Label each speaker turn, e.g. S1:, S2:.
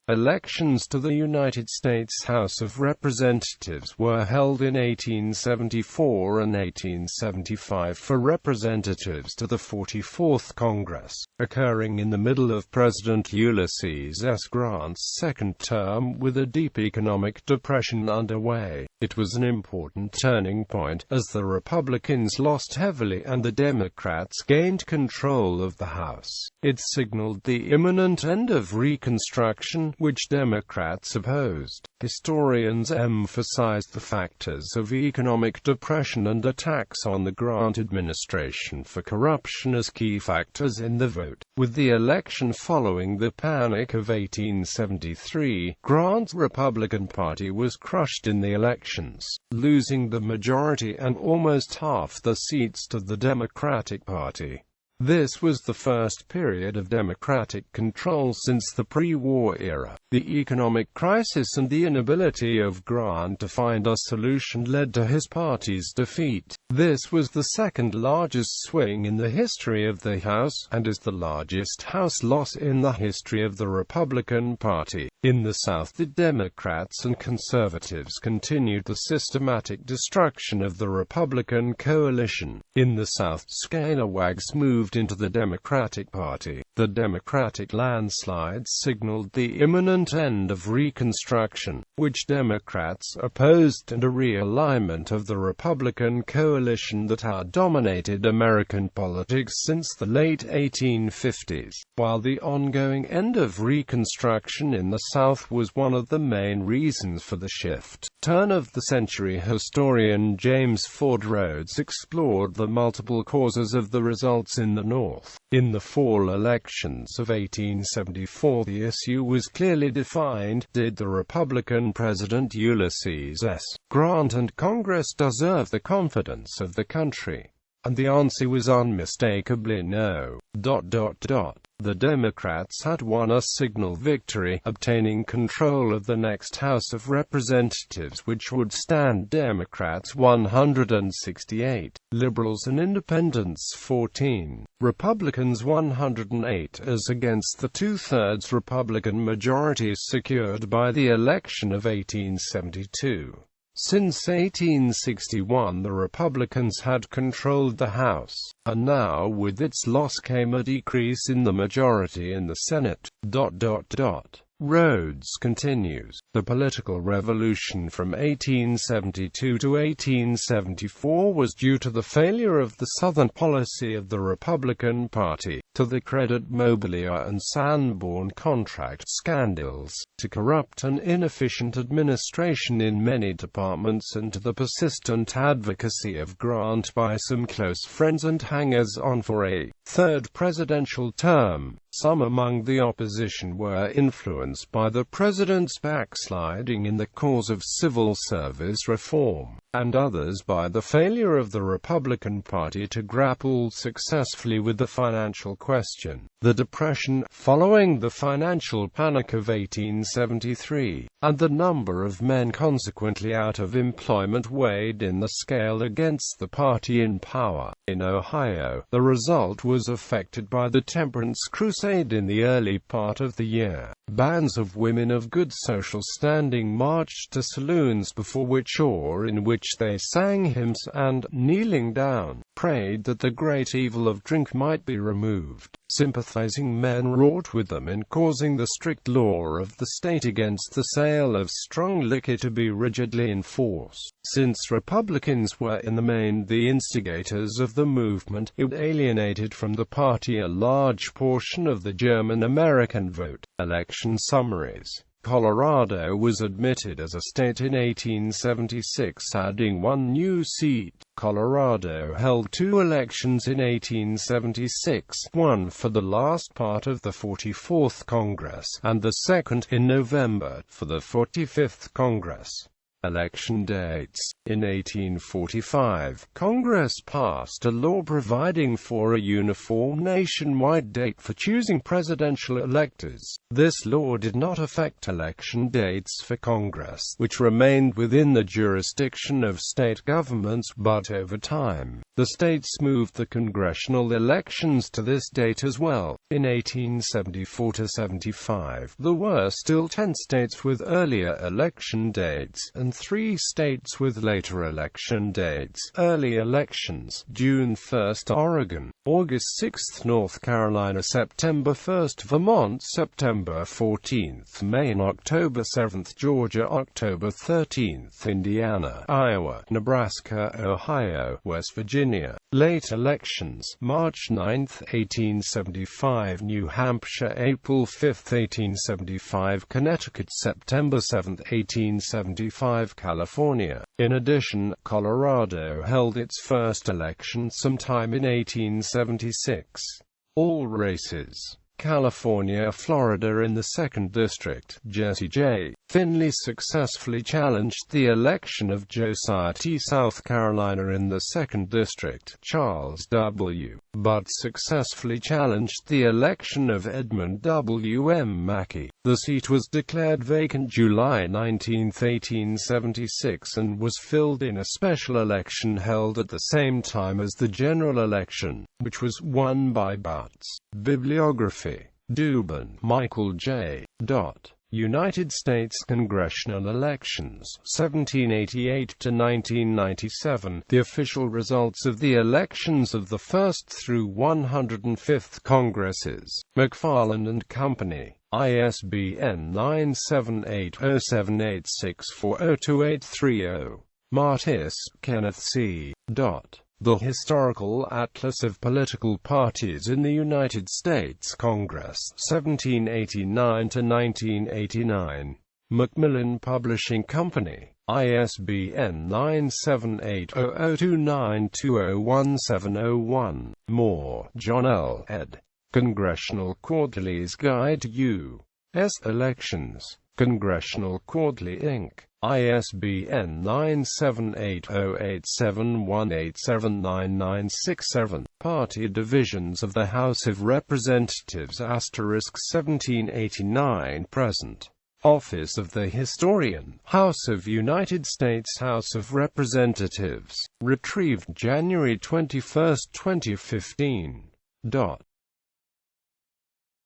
S1: Elections to the United States House of Representatives were held in 1874 and 1875 for representatives to the 44th Congress, occurring in the middle of President Ulysses S. Grant's second term with a deep economic depression underway. It was an important turning point, as the Republicans lost heavily and the Democrats gained control of the House. It signaled the imminent end of Reconstruction, which Democrats opposed. Historians emphasize the factors of economic depression and attacks on the Grant administration for corruption as key factors in the vote. With the election following the Panic of 1873, Grant's Republican Party was crushed in the elections, losing the majority and almost half the seats to the Democratic Party. This was the first period of Democratic control since the pre-war era. The economic crisis and the inability of Grant to find a solution led to his party's defeat. This was the second largest swing in the history of the House, and is the largest House loss in the history of the Republican Party. In the South, the Democrats and Conservatives continued the systematic destruction of the Republican coalition. In the South, scalawags moved into the Democratic Party. The Democratic landslide signaled the imminent end of Reconstruction, which Democrats opposed, and a realignment of the Republican coalition that had dominated American politics since the late 1850s. While the ongoing end of Reconstruction in the South was one of the main reasons for the shift, turn-of-the-century historian James Ford Rhodes explored the multiple causes of the results in the North. In the fall elections of 1874, the issue was clearly defined: did the Republican President Ulysses S. Grant and Congress deserve the confidence of the country? And the answer was unmistakably no. The Democrats had won a signal victory, obtaining control of the next House of Representatives, which would stand Democrats 168, Liberals and Independents 14, Republicans 108, as against the two-thirds Republican majorities secured by the election of 1872. Since 1861 the Republicans had controlled the House, and now with its loss came a decrease in the majority in the Senate. Rhodes continues. The political revolution from 1872 to 1874 was due to the failure of the Southern policy of the Republican Party, to the credit mobilier and Sanborn contract scandals, to corrupt and inefficient administration in many departments, and to the persistent advocacy of Grant by some close friends and hangers-on for a third presidential term. Some among the opposition were influenced by the president's backsliding in the cause of civil service reform, and others by the failure of the Republican Party to grapple successfully with the financial question. The Depression, following the financial panic of 1873, and the number of men consequently out of employment weighed in the scale against the party in power. In Ohio, the result was affected by the temperance crusade in the early part of the year. Bands of women of good social standing marched to saloons before which or in which they sang hymns and, kneeling down, prayed that the great evil of drink might be removed. Sympathizing men wrought with them in causing the strict law of the state against the sale of strong liquor to be rigidly enforced. Since Republicans were in the main the instigators of the movement, it alienated from the party a large portion of the German-American vote. Election summaries. Colorado was admitted as a state in 1876, adding one new seat. Colorado held two elections in 1876, one for the last part of the 44th Congress, and the second, in November, for the 45th Congress. Election dates. In 1845, Congress passed a law providing for a uniform nationwide date for choosing presidential electors. This law did not affect election dates for Congress, which remained within the jurisdiction of state governments, but over time, the states moved the congressional elections to this date as well. In 1874–75, there were still 10 states with earlier election dates, and 3 states with later election dates. Early elections: June 1, Oregon; August 6, North Carolina; September 1, Vermont; September 14, Maine; October 7, Georgia; October 13, Indiana; Iowa; Nebraska; Ohio; West Virginia. Late elections: March 9, 1875, New Hampshire; April 5, 1875, Connecticut; September 7, 1875, California. In addition, Colorado held its first election sometime in 1876. All races: California, Florida in the 2nd District, Jesse J. Finley successfully challenged the election of Josiah T. South Carolina in the 2nd District, Charles W. Butt successfully challenged the election of Edmund W. M. Mackey. The seat was declared vacant July 19, 1876, and was filled in a special election held at the same time as the general election, which was won by Butts. Bibliography: Dubin, Michael J. United States Congressional Elections, 1788–1997, the official results of the elections of the 1st through 105th Congresses. McFarland and Company. ISBN 9780786402830. Martis, Kenneth C. The Historical Atlas of Political Parties in the United States Congress, 1789–1989. Macmillan Publishing Company. ISBN 9780029201701. Moore, John L. ed. Congressional Quarterly's Guide to U.S. Elections. Congressional Quarterly, Inc. ISBN 9780871879967. Party Divisions of the House of Representatives * 1789 present. Office of the Historian, House of United States House of Representatives. Retrieved January 21, 2015.